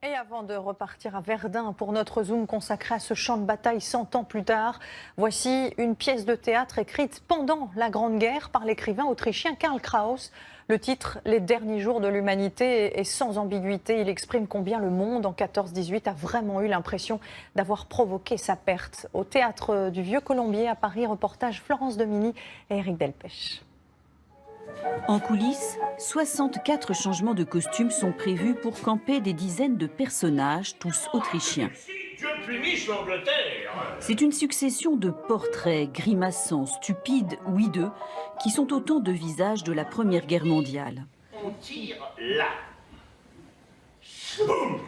Et avant de repartir à Verdun pour notre zoom consacré à ce champ de bataille 100 ans plus tard, voici une pièce de théâtre écrite pendant la Grande Guerre par l'écrivain autrichien Karl Kraus. Le titre « Les derniers jours de l'humanité » est sans ambiguïté. Il exprime combien le monde en 14-18 a vraiment eu l'impression d'avoir provoqué sa perte. Au théâtre du Vieux Colombier à Paris, reportage Florence Domini et Éric Delpech. En coulisses, 64 changements de costumes sont prévus pour camper des dizaines de personnages, tous autrichiens. C'est une succession de portraits grimaçants, stupides ou hideux, qui sont autant de visages de la Première Guerre mondiale. On tire là. Boum !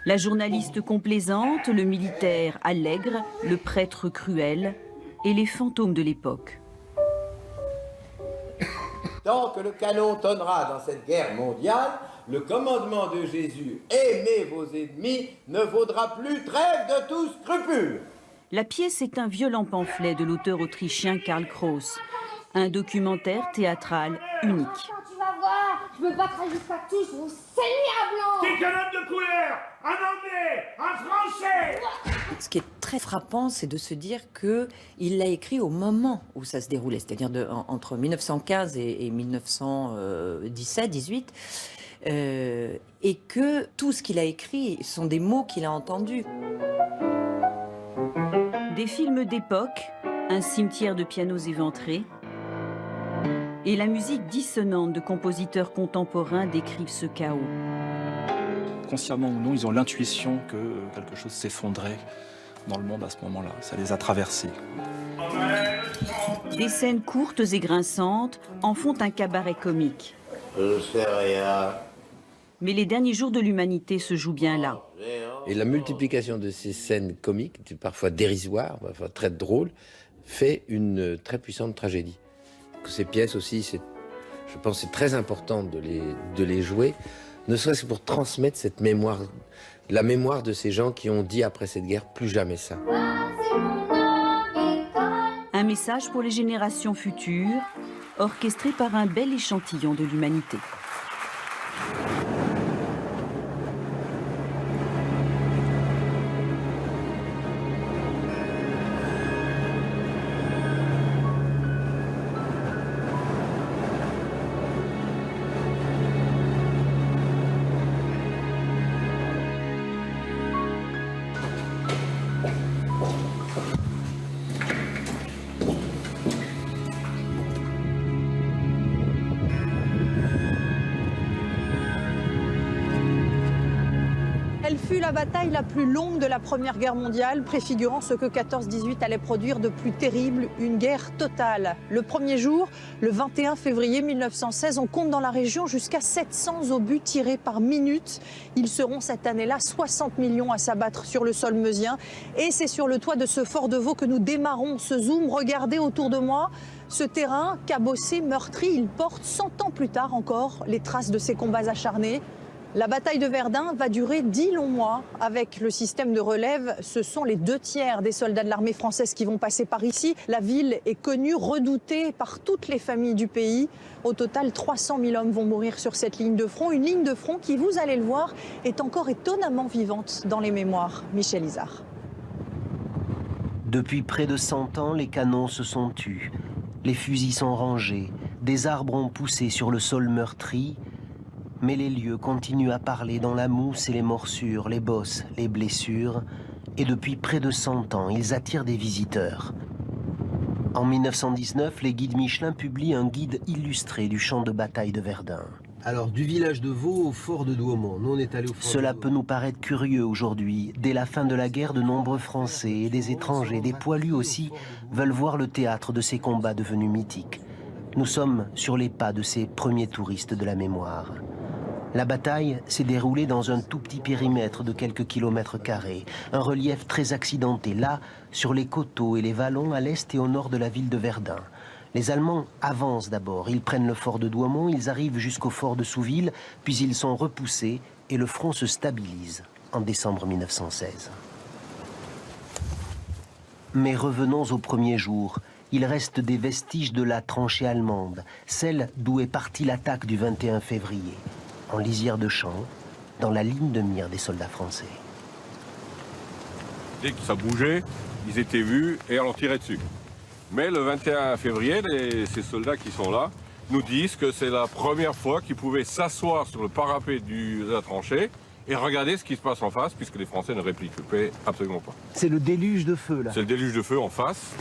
La journaliste complaisante, le militaire allègre, le prêtre cruel et les fantômes de l'époque. Tant que le canon tonnera dans cette guerre mondiale, le commandement de Jésus « Aimez vos ennemis » ne vaudra plus trêve de tout scrupule. La pièce est un violent pamphlet de l'auteur autrichien Karl Kraus, un documentaire théâtral unique. Tu vas voir, je me battrai jusqu'à tous vos seigneurs blancs. T'es qu'un homme de couleur, un Anglais, un Français. Ce qui est très frappant, c'est de se dire qu'il l'a écrit au moment où ça se déroulait, c'est-à-dire entre 1915 et 1917-18, et que tout ce qu'il a écrit sont des mots qu'il a entendus. Des films d'époque, un cimetière de pianos éventrés, et la musique dissonante de compositeurs contemporains décrivent ce chaos. Consciemment ou non, ils ont l'intuition que quelque chose s'effondrait dans le monde à ce moment-là. Ça les a traversés. Des scènes courtes et grinçantes en font un cabaret comique. Je sais rien. Mais les derniers jours de l'humanité se jouent bien là. Et la multiplication de ces scènes comiques, parfois dérisoires, parfois très drôles, fait une très puissante tragédie. Ces pièces aussi, je pense que c'est très important de les jouer, ne serait-ce que pour transmettre cette mémoire, la mémoire de ces gens qui ont dit après cette guerre, plus jamais ça. Un message pour les générations futures, orchestré par un bel échantillon de l'humanité. Elle fut la bataille la plus longue de la Première Guerre mondiale, préfigurant ce que 14-18 allait produire de plus terrible, une guerre totale. Le premier jour, le 21 février 1916, on compte dans la région jusqu'à 700 obus tirés par minute. Ils seront cette année-là 60 millions à s'abattre sur le sol meusien. Et c'est sur le toit de ce fort de Vaux que nous démarrons ce zoom. Regardez autour de moi. Ce terrain, cabossé, meurtri, il porte 100 ans plus tard encore les traces de ces combats acharnés. La bataille de Verdun va durer 10 longs mois. Avec le système de relève, ce sont les 2/3 des soldats de l'armée française qui vont passer par ici. La ville est connue, redoutée par toutes les familles du pays. Au total, 300 000 hommes vont mourir sur cette ligne de front. Une ligne de front qui, vous allez le voir, est encore étonnamment vivante dans les mémoires. Michel Izard. Depuis près de 100 ans, les canons se sont tus. Les fusils sont rangés. Des arbres ont poussé sur le sol meurtri. Mais les lieux continuent à parler dans la mousse et les morsures, les bosses, les blessures. Et depuis près de 100 ans, ils attirent des visiteurs. En 1919, les guides Michelin publient un guide illustré du champ de bataille de Verdun. Alors, du village de Vaux au fort de Douaumont, nous on est allé au fort. Cela peut nous paraître curieux aujourd'hui. Dès la fin de la guerre, de nombreux Français et des étrangers, des poilus aussi, veulent voir le théâtre de ces combats devenus mythiques. Nous sommes sur les pas de ces premiers touristes de la mémoire. La bataille s'est déroulée dans un tout petit périmètre de quelques kilomètres carrés, un relief très accidenté, là, sur les coteaux et les vallons à l'est et au nord de la ville de Verdun. Les Allemands avancent d'abord, ils prennent le fort de Douaumont, ils arrivent jusqu'au fort de Souville, puis ils sont repoussés et le front se stabilise en décembre 1916. Mais revenons au premier jour. Il reste des vestiges de la tranchée allemande, celle d'où est partie l'attaque du 21 février. En lisière de champ, dans la ligne de mire des soldats français. Dès que ça bougeait, ils étaient vus et on leur tirait dessus. Mais le 21 février, ces soldats qui sont là nous disent que c'est la première fois qu'ils pouvaient s'asseoir sur le parapet de la tranchée et regarder ce qui se passe en face, puisque les Français ne répliquaient absolument pas. C'est le déluge de feu, là. C'est le déluge de feu en face.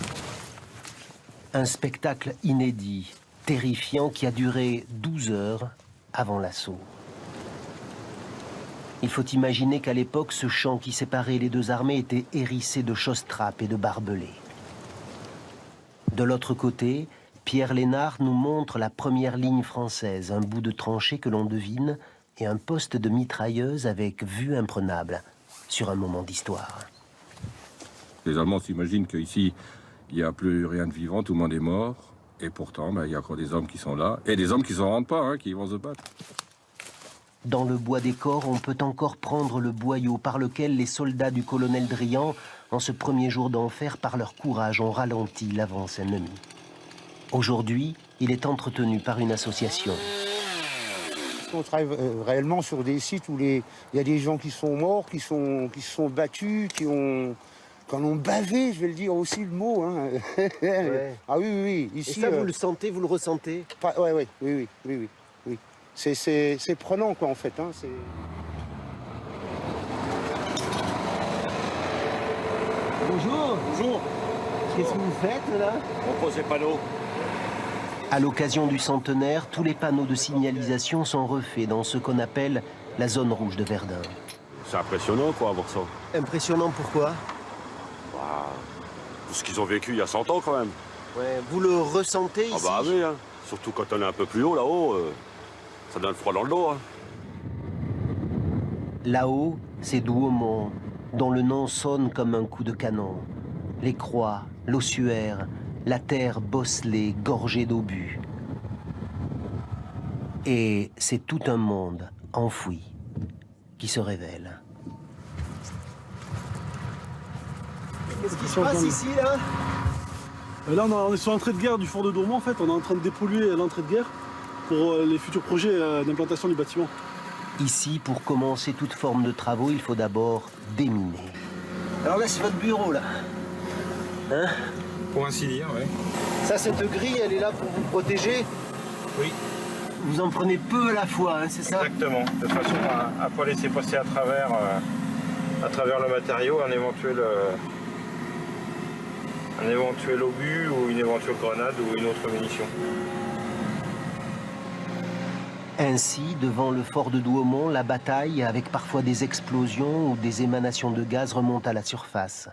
Un spectacle inédit, terrifiant, qui a duré 12 heures avant l'assaut. Il faut imaginer qu'à l'époque, ce champ qui séparait les deux armées était hérissé de chausses-trapes et de barbelés. De l'autre côté, Pierre Lénard nous montre la première ligne française, un bout de tranchée que l'on devine et un poste de mitrailleuse avec vue imprenable sur un moment d'histoire. Les Allemands s'imaginent qu'ici, il n'y a plus rien de vivant, tout le monde est mort. Et pourtant, il y a encore des hommes qui sont là. Et des hommes qui ne s'en rendent pas, qui vont se battre. Dans le bois des corps, on peut encore prendre le boyau par lequel les soldats du colonel Drian, en ce premier jour d'enfer, par leur courage, ont ralenti l'avance ennemie. Aujourd'hui, il est entretenu par une association. On travaille réellement sur des sites où il y a des gens qui sont morts, qui se sont battus, qui ont bavé, je vais le dire aussi le mot. Hein. Ouais. Ah oui. Ici, et ça, vous le sentez, vous le ressentez? Oui. C'est prenant, quoi, en fait. Hein. Bonjour. Bonjour. Qu'est-ce que vous faites, là? On pose les panneaux. À l'occasion du centenaire, tous les panneaux de signalisation sont refaits dans ce qu'on appelle la zone rouge de Verdun. C'est impressionnant, quoi, voir ça. Impressionnant, pourquoi? Tout ce qu'ils ont vécu il y a 100 ans, quand même. Ouais, vous le ressentez ici? Ah bah oui, hein. Surtout quand on est un peu plus haut, là-haut, ça donne froid dans le dos. Hein. Là-haut, c'est Douaumont, dont le nom sonne comme un coup de canon. Les croix, l'ossuaire, la terre bosselée, gorgée d'obus. Et c'est tout un monde enfoui qui se révèle. Qu'est-ce qui se passe ici, là? Là, on est sur l'entrée de guerre du fort de Douaumont, en fait. On est en train de dépolluer l'entrée de guerre pour les futurs projets d'implantation du bâtiment. Ici, pour commencer toute forme de travaux, il faut d'abord déminer. Alors là, c'est votre bureau, là. Hein? Pour ainsi dire, oui. Ça, cette grille, elle est là pour vous protéger? Oui. Vous en prenez peu à la fois, hein, c'est ça? Exactement, de façon à ne pas laisser passer à travers le matériau un éventuel obus ou une éventuelle grenade ou une autre munition. Ainsi, devant le fort de Douaumont, la bataille, avec parfois des explosions ou des émanations de gaz, remonte à la surface.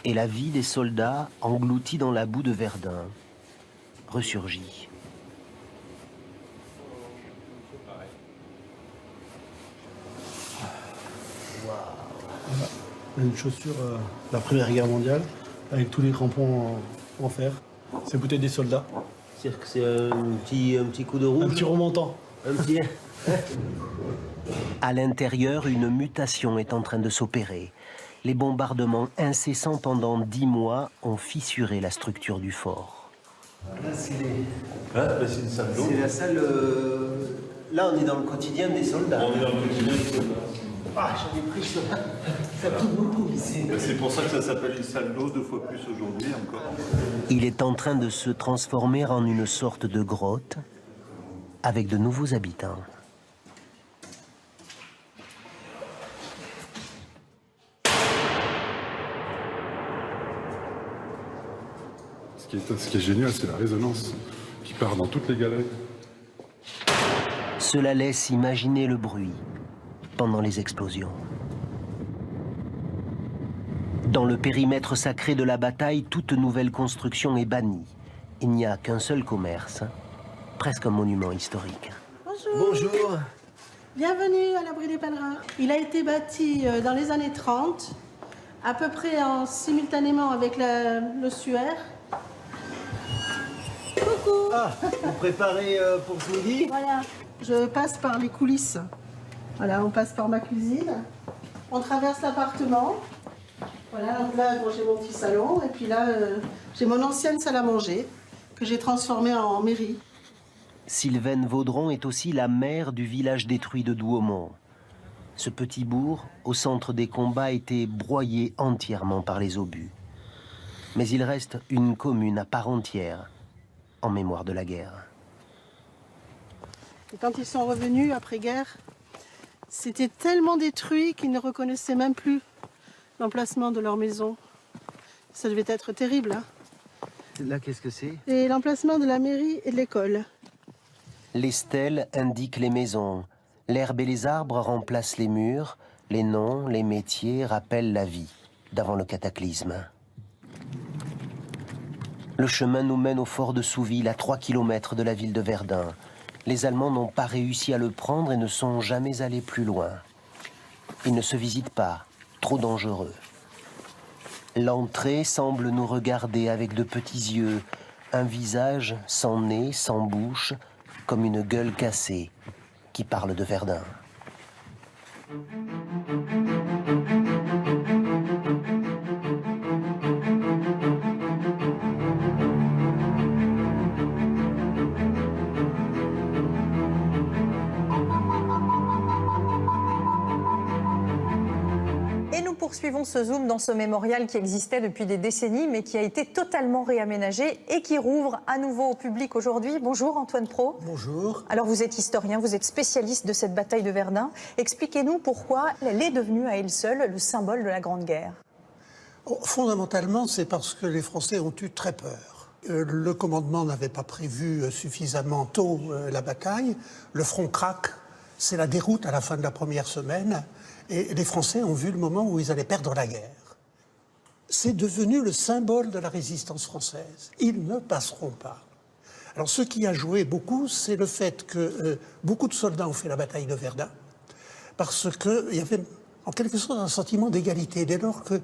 Et la vie des soldats, engloutis dans la boue de Verdun, ressurgit. Une chaussure de la Première Guerre mondiale, avec tous les crampons en fer. C'est peut-être des soldats. C'est-à-dire que c'est un petit coup de rouge? Un petit remontant. Un petit... À l'intérieur, une mutation est en train de s'opérer. Les bombardements incessants pendant 10 mois ont fissuré la structure du fort. Là, c'est une salle d'eau. C'est la salle... Là, on est dans le quotidien des soldats. On est dans le quotidien des soldats. Ah, j'en ai pris ça. Ça pique beaucoup ici. C'est pour ça que ça s'appelle une salle d'eau 2 fois plus aujourd'hui encore. Il est en train de se transformer en une sorte de grotte avec de nouveaux habitants. Ce qui est génial, c'est la résonance qui part dans toutes les galeries. Cela laisse imaginer le bruit pendant les explosions. Dans le périmètre sacré de la bataille, toute nouvelle construction est bannie. Il n'y a qu'un seul commerce, presque un monument historique. Bonjour. Bonjour. Bienvenue à l'abri des pèlerins. Il a été bâti dans les années 30, à peu près simultanément avec l'ossuaire. Coucou. Ah, vous préparez pour ce midi? Voilà, je passe par les coulisses. Voilà, on passe par ma cuisine. On traverse l'appartement. Voilà, donc là, bon, j'ai mon petit salon. Et puis là, j'ai mon ancienne salle à manger que j'ai transformée en mairie. Sylvaine Vaudron est aussi la mère du village détruit de Douaumont. Ce petit bourg, au centre des combats, a été broyé entièrement par les obus. Mais il reste une commune à part entière, en mémoire de la guerre. Et quand ils sont revenus après-guerre, c'était tellement détruit qu'ils ne reconnaissaient même plus l'emplacement de leur maison. Ça devait être terrible. Hein. Là, qu'est-ce que c'est? Et l'emplacement de la mairie et de l'école. Les stèles indiquent les maisons. L'herbe et les arbres remplacent les murs. Les noms, les métiers rappellent la vie d'avant le cataclysme. Le chemin nous mène au fort de Souville, à 3 km de la ville de Verdun. Les Allemands n'ont pas réussi à le prendre et ne sont jamais allés plus loin. Ils ne se visitent pas, trop dangereux. L'entrée semble nous regarder avec de petits yeux, un visage sans nez, sans bouche, comme une gueule cassée qui parle de Verdun. Poursuivons ce zoom dans ce mémorial qui existait depuis des décennies mais qui a été totalement réaménagé et qui rouvre à nouveau au public aujourd'hui. Bonjour Antoine Pro. Bonjour. Alors vous êtes historien, vous êtes spécialiste de cette bataille de Verdun. Expliquez-nous pourquoi elle est devenue à elle seule le symbole de la Grande Guerre. Fondamentalement, c'est parce que les Français ont eu très peur. Le commandement n'avait pas prévu suffisamment tôt la bataille. Le front craque, c'est la déroute à la fin de la première semaine. Et les Français ont vu le moment où ils allaient perdre la guerre. C'est devenu le symbole de la résistance française. Ils ne passeront pas. Alors ce qui a joué beaucoup, c'est le fait que beaucoup de soldats ont fait la bataille de Verdun, parce qu'il y avait en quelque sorte un sentiment d'égalité. Dès lors que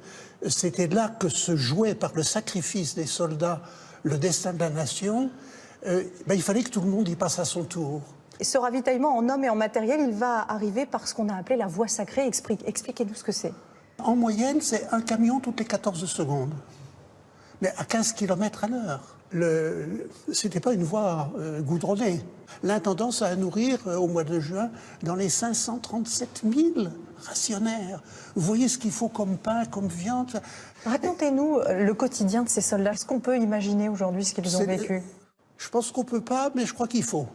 c'était là que se jouait par le sacrifice des soldats le destin de la nation, il fallait que tout le monde y passe à son tour. Et ce ravitaillement en hommes et en matériel, il va arriver par ce qu'on a appelé la voie sacrée. Expliquez-nous ce que c'est. En moyenne, c'est un camion toutes les 14 secondes, mais à 15 km à l'heure. Ce n'était pas une voie goudronnée. L'intendance à nourrir, au mois de juin, dans les 537 000 rationnaires. Vous voyez ce qu'il faut comme pain, comme viande. Racontez-nous le quotidien de ces soldats. Est-ce qu'on peut imaginer aujourd'hui ce qu'ils ont vécu? Je pense qu'on ne peut pas, mais je crois qu'il faut.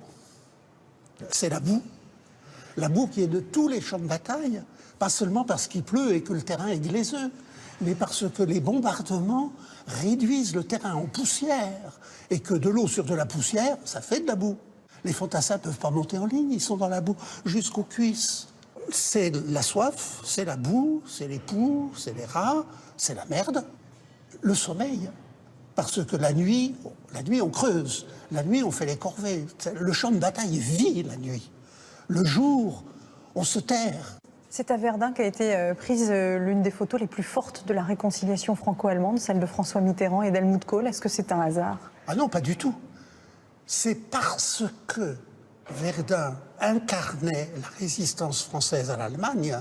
C'est la boue qui est de tous les champs de bataille, pas seulement parce qu'il pleut et que le terrain est glaiseux, mais parce que les bombardements réduisent le terrain en poussière, et que de l'eau sur de la poussière, ça fait de la boue. Les fantassins ne peuvent pas monter en ligne, ils sont dans la boue jusqu'aux cuisses. C'est la soif, c'est la boue, c'est les poux, c'est les rats, c'est la merde, le sommeil. Parce que la nuit, on creuse. La nuit, on fait les corvées. Le champ de bataille vit la nuit. Le jour, on se terre. C'est à Verdun qu'a été prise l'une des photos les plus fortes de la réconciliation franco-allemande, celle de François Mitterrand et d'Helmut Kohl. Est-ce que c'est un hasard? Ah non, pas du tout. C'est parce que Verdun incarnait la résistance française à l'Allemagne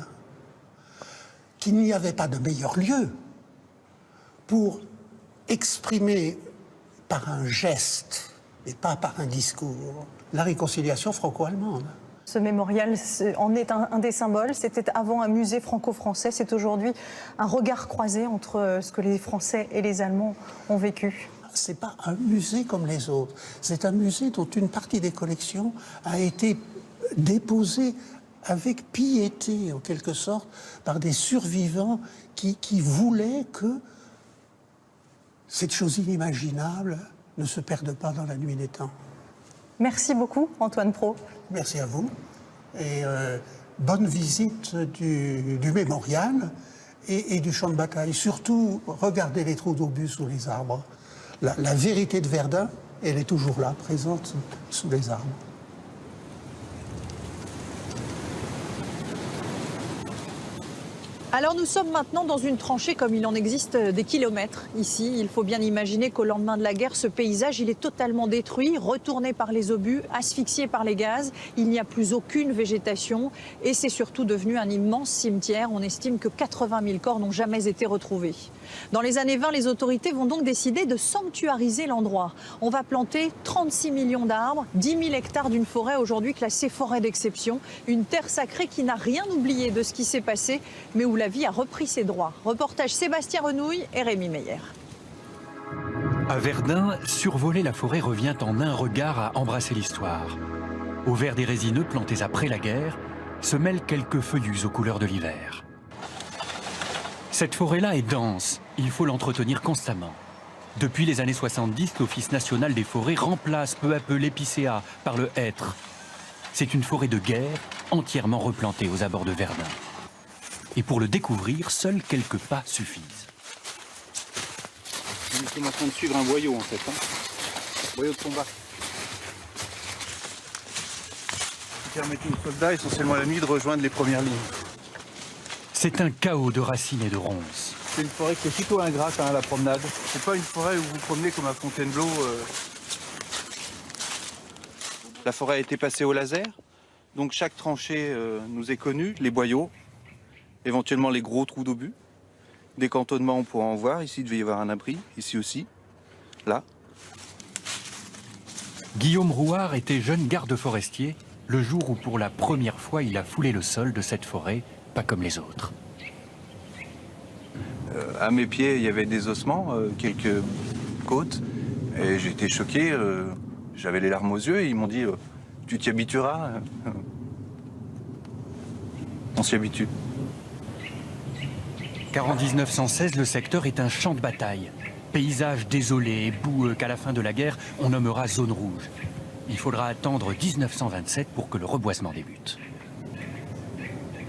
qu'il n'y avait pas de meilleur lieu pour exprimer par un geste et pas par un discours la réconciliation franco-allemande. Ce mémorial en est un des symboles. C'était avant un musée franco-français. C'est aujourd'hui un regard croisé entre ce que les Français et les Allemands ont vécu. C'est pas un musée comme les autres. C'est un musée dont une partie des collections a été déposée avec piété, en quelque sorte, par des survivants qui voulaient que cette chose inimaginable ne se perde pas dans la nuit des temps. Merci beaucoup, Antoine Pro. Merci à vous. Et bonne visite du mémorial et du champ de bataille. Surtout, regardez les trous d'obus sous les arbres. La vérité de Verdun, elle est toujours là, présente sous les arbres. Alors nous sommes maintenant dans une tranchée comme il en existe des kilomètres ici. Il faut bien imaginer qu'au lendemain de la guerre, ce paysage il est totalement détruit, retourné par les obus, asphyxié par les gaz. Il n'y a plus aucune végétation et c'est surtout devenu un immense cimetière. On estime que 80 000 corps n'ont jamais été retrouvés. Dans les années 20, les autorités vont donc décider de sanctuariser l'endroit. On va planter 36 millions d'arbres, 10 000 hectares d'une forêt aujourd'hui classée forêt d'exception. Une terre sacrée qui n'a rien oublié de ce qui s'est passé, mais où la vie a repris ses droits. Reportage Sébastien Renouille et Rémi Meyer. À Verdun, survoler la forêt revient en un regard à embrasser l'histoire. Au vert des résineux plantés après la guerre, se mêlent quelques feuillus aux couleurs de l'hiver. Cette forêt-là est dense, il faut l'entretenir constamment. Depuis les années 70, l'Office national des forêts remplace peu à peu l'épicéa par le hêtre. C'est une forêt de guerre entièrement replantée aux abords de Verdun. Et pour le découvrir, seuls quelques pas suffisent. Nous sommes en train de suivre un boyau en fait, un boyau de combat. Qui permettait aux soldats, essentiellement la nuit, de rejoindre les premières lignes. C'est un chaos de racines et de ronces. C'est une forêt qui est plutôt ingrate à la promenade. C'est pas une forêt où vous promenez comme à Fontainebleau. La forêt a été passée au laser, donc chaque tranchée nous est connue, les boyaux, éventuellement les gros trous d'obus. Des cantonnements, on pourra en voir. Ici, il devait y avoir un abri, ici aussi, là. Guillaume Rouard était jeune garde forestier le jour où pour la première fois il a foulé le sol de cette forêt, pas comme les autres. À mes pieds, il y avait des ossements, quelques côtes, et j'étais choqué. J'avais les larmes aux yeux et ils m'ont dit « Tu t'y habitueras ?» On s'y habitue. Car en 1916, le secteur est un champ de bataille. Paysage désolé et boueux qu'à la fin de la guerre, on nommera zone rouge. Il faudra attendre 1927 pour que le reboisement débute.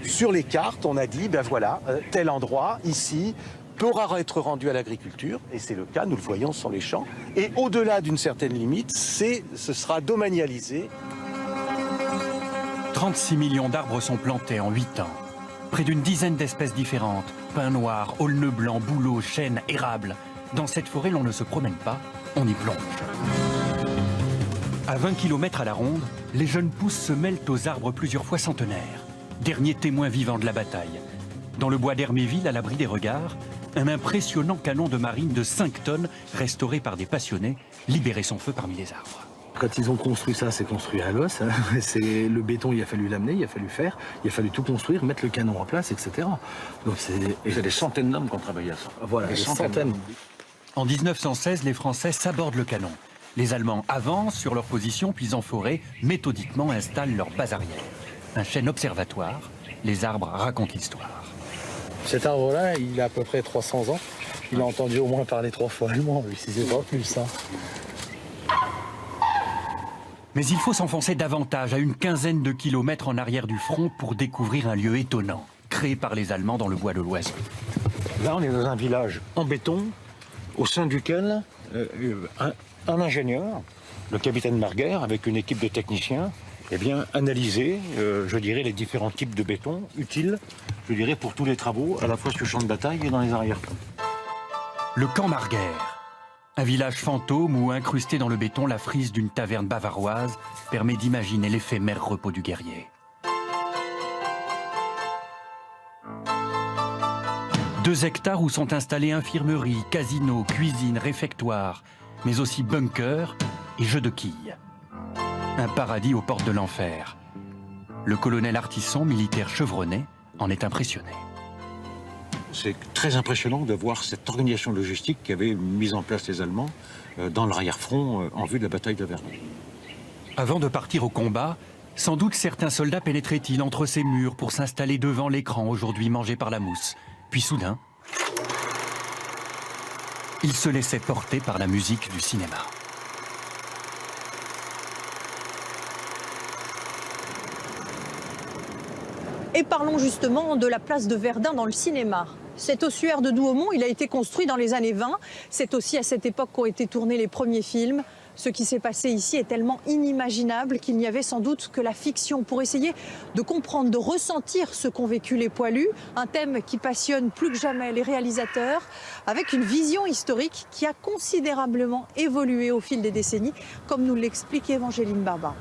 Sur les cartes, on a dit, ben voilà, tel endroit, ici, pourra être rendu à l'agriculture, et c'est le cas, nous le voyons sur les champs. Et au-delà d'une certaine limite, ce sera domanialisé. 36 millions d'arbres sont plantés en 8 ans. Près d'une dizaine d'espèces différentes, pin noir, aulne blanc, bouleau, chêne, érable. Dans cette forêt, l'on ne se promène pas, on y plonge. À 20 km à la ronde, les jeunes pousses se mêlent aux arbres plusieurs fois centenaires. Dernier témoin vivant de la bataille. Dans le bois d'Herméville, à l'abri des regards, un impressionnant canon de marine de 5 tonnes, restauré par des passionnés, libérait son feu parmi les arbres. Quand ils ont construit ça, c'est construit à l'os. Hein. Le béton, il a fallu l'amener, il a fallu faire, il a fallu tout construire, mettre le canon en place, etc. Donc c'est des centaines d'hommes qui ont travaillé à ça. Voilà, des centaines. En 1916, les Français sabordent le canon. Les Allemands avancent sur leur position, puis en forêt, méthodiquement installent leur base arrière. Un chêne observatoire, les arbres racontent l'histoire. Cet arbre-là, il a à peu près 300 ans. Il a entendu au moins parler 3 fois allemand, lui, si c'est pas plus. Hein. Mais il faut s'enfoncer davantage, à une quinzaine de kilomètres en arrière du front, pour découvrir un lieu étonnant, créé par les Allemands dans le bois de l'Oise. Là, on est dans un village en béton, au sein duquel un ingénieur, le capitaine Marguer, avec une équipe de techniciens, eh bien, analyser, je dirais, les différents types de béton utiles, je dirais, pour tous les travaux, à la fois sur le champ de bataille et dans les arrière-camps. Le camp Marguer. Un village fantôme où, incrusté dans le béton, la frise d'une taverne bavaroise permet d'imaginer l'éphémère repos du guerrier. 2 hectares où sont installées infirmeries, casinos, cuisines, réfectoires, mais aussi bunkers et jeux de quilles. Un paradis aux portes de l'enfer. Le colonel Artisson, militaire chevronné, en est impressionné. C'est très impressionnant de voir cette organisation logistique qu'avaient mise en place les Allemands dans l'arrière-front en vue de la bataille de Verdun. Avant de partir au combat, sans doute certains soldats pénétraient-ils entre ces murs pour s'installer devant l'écran aujourd'hui mangé par la mousse. Puis soudain, ils se laissaient porter par la musique du cinéma. Et parlons justement de la place de Verdun dans le cinéma. Cet ossuaire de Douaumont, il a été construit dans les années 20. C'est aussi à cette époque qu'ont été tournés les premiers films. Ce qui s'est passé ici est tellement inimaginable qu'il n'y avait sans doute que la fiction pour essayer de comprendre, de ressentir ce qu'ont vécu les poilus, un thème qui passionne plus que jamais les réalisateurs, avec une vision historique qui a considérablement évolué au fil des décennies, comme nous l'explique Évangéline Barba.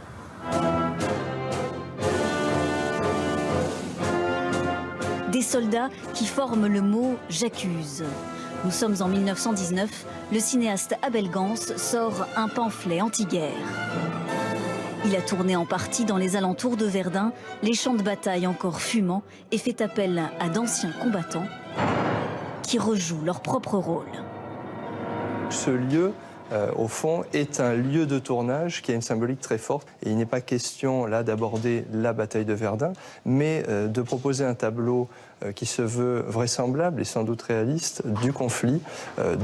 Des soldats qui forment le mot « j'accuse ». Nous sommes en 1919, le cinéaste Abel Gans sort un pamphlet anti-guerre. Il a tourné en partie dans les alentours de Verdun, les champs de bataille encore fumants, et fait appel à d'anciens combattants qui rejouent leur propre rôle. Ce lieu, au fond, est un lieu de tournage qui a une symbolique très forte. Et il n'est pas question là d'aborder la bataille de Verdun, mais de proposer un tableau qui se veut vraisemblable et sans doute réaliste du conflit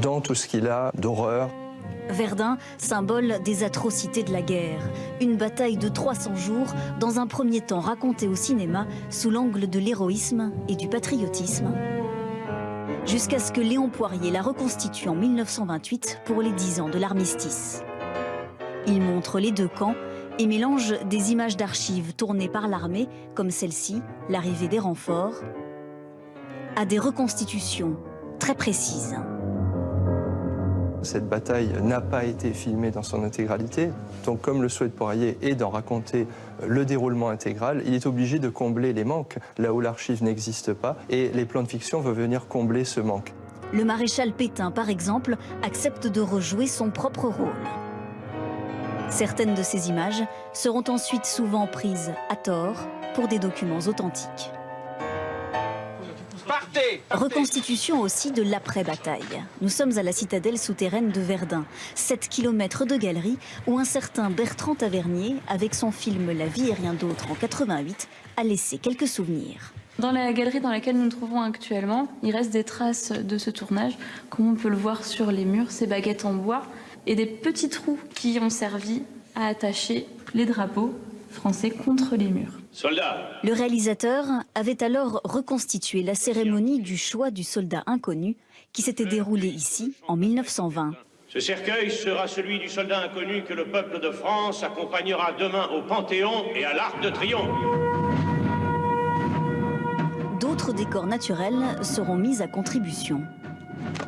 dans tout ce qu'il a d'horreur. Verdun, symbole des atrocités de la guerre. Une bataille de 300 jours, dans un premier temps racontée au cinéma sous l'angle de l'héroïsme et du patriotisme, jusqu'à ce que Léon Poirier la reconstitue en 1928 pour les 10 ans de l'armistice. Il montre les deux camps et mélange des images d'archives tournées par l'armée, comme celle-ci, l'arrivée des renforts, à des reconstitutions très précises. Cette bataille n'a pas été filmée dans son intégralité, donc comme le souhait de Poirier est d'en raconter le déroulement intégral, il est obligé de combler les manques, là où l'archive n'existe pas, et les plans de fiction vont venir combler ce manque. Le maréchal Pétain, par exemple, accepte de rejouer son propre rôle. Certaines de ces images seront ensuite souvent prises à tort pour des documents authentiques. Reconstitution aussi de l'après-bataille. Nous sommes à la citadelle souterraine de Verdun, 7 km de galerie où un certain Bertrand Tavernier, avec son film La vie et rien d'autre en 88, a laissé quelques souvenirs. Dans la galerie dans laquelle nous nous trouvons actuellement, il reste des traces de ce tournage, comme on peut le voir sur les murs, ces baguettes en bois et des petits trous qui ont servi à attacher les drapeaux français contre les murs. Soldat. Le réalisateur avait alors reconstitué la cérémonie du choix du soldat inconnu qui s'était déroulée ici en 1920. Ce cercueil sera celui du soldat inconnu que le peuple de France accompagnera demain au Panthéon et à l'Arc de Triomphe. D'autres décors naturels seront mis à contribution.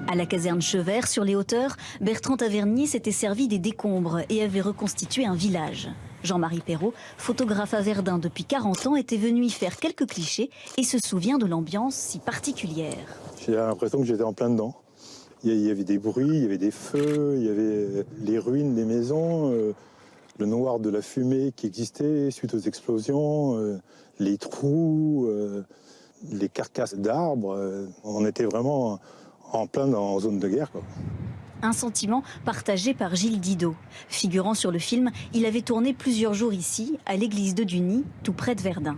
À la caserne Chevert, sur les hauteurs, Bertrand Tavernier s'était servi des décombres et avait reconstitué un village. Jean-Marie Perrault, photographe à Verdun depuis 40 ans, était venu y faire quelques clichés et se souvient de l'ambiance si particulière. J'ai l'impression que j'étais en plein dedans. Il y avait des bruits, il y avait des feux, il y avait les ruines des maisons, le noir de la fumée qui existait suite aux explosions, les trous, les carcasses d'arbres. On était vraiment en plein en zone de guerre, quoi. Un sentiment partagé par Gilles Didot. Figurant sur le film, il avait tourné plusieurs jours ici, à l'église de Duny, tout près de Verdun.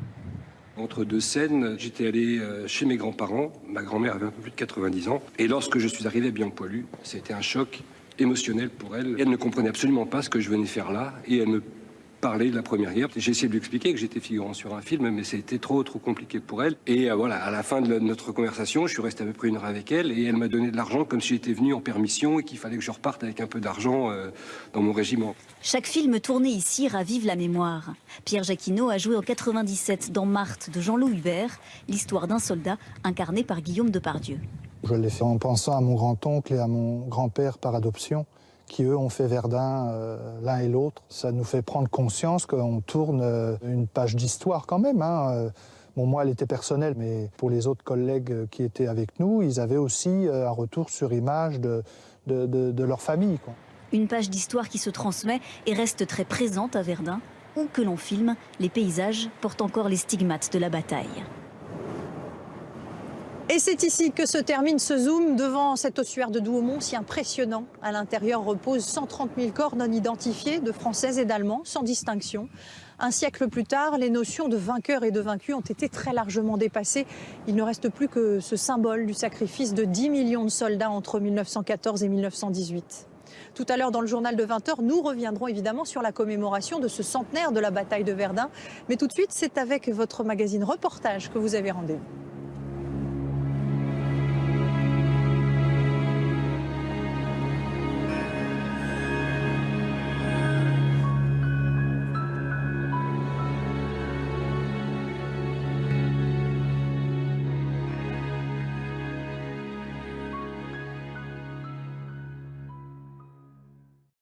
Entre deux scènes, j'étais allé chez mes grands-parents. Ma grand-mère avait un peu plus de 90 ans. Et lorsque je suis arrivé à Bien-Poilu, c'était un choc émotionnel pour elle. Elle ne comprenait absolument pas ce que je venais faire là. Et elle me parlait de la Première Guerre. J'ai essayé de lui expliquer que j'étais figurant sur un film, mais c'était trop compliqué pour elle. Et voilà, à la fin de notre conversation, je suis resté à peu près 1 heure avec elle et elle m'a donné de l'argent comme si j'étais venu en permission et qu'il fallait que je reparte avec un peu d'argent dans mon régiment. Chaque film tourné ici ravive la mémoire. Pierre Jacquinot a joué en 97 dans Marthe de Jean-Loup Hubert, l'histoire d'un soldat incarné par Guillaume Depardieu. Je l'ai fait en pensant à mon grand-oncle et à mon grand-père par adoption, qui eux ont fait Verdun l'un et l'autre. Ça nous fait prendre conscience qu'on tourne une page d'histoire quand même. Bon, moi, elle était personnelle, mais pour les autres collègues qui étaient avec nous, ils avaient aussi un retour sur image de leur famille, quoi. Une page d'histoire qui se transmet et reste très présente à Verdun, où que l'on filme, les paysages portent encore les stigmates de la bataille. Et c'est ici que se termine ce zoom devant cet ossuaire de Douaumont si impressionnant. À l'intérieur reposent 130 000 corps non identifiés de Français et d'Allemands, sans distinction. Un siècle plus tard, les notions de vainqueurs et de vaincus ont été très largement dépassées. Il ne reste plus que ce symbole du sacrifice de 10 millions de soldats entre 1914 et 1918. Tout à l'heure, dans le journal de 20h, nous reviendrons évidemment sur la commémoration de ce centenaire de la bataille de Verdun. Mais tout de suite, c'est avec votre magazine Reportage que vous avez rendez-vous.